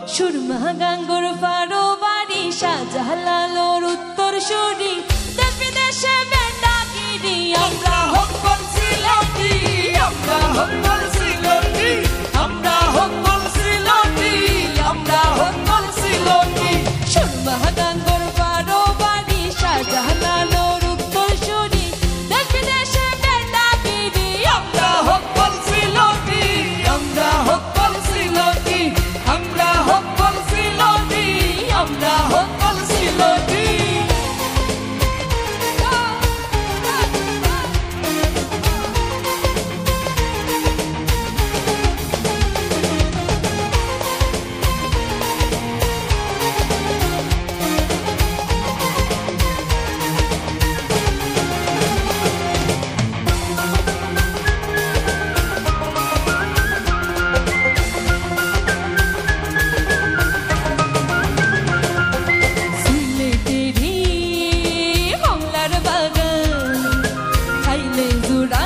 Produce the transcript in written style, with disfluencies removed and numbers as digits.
সুরমা গাঙ্গুর ফারো বাড়ি শাহজালালোর উত্তর সুরি দেশ বিদেশে বেটাগিরি আমরা হকল সিলটি আমরা হকল সিলটি আমরা হকল সিলটি আমরা হকল সিলটি সুরমা গাঙ্গুর ফারো বাড়ি শাহজালালোর উত্তর সুরি দেশ বিদেশে বেটাগিরি আমরা হকল সিলটি আমরা হকল সিলটি আমরা হকল সিলটি আমরা হকল সিলটি সিলেটেরই বাংলার বাগান খাইলে জোড়া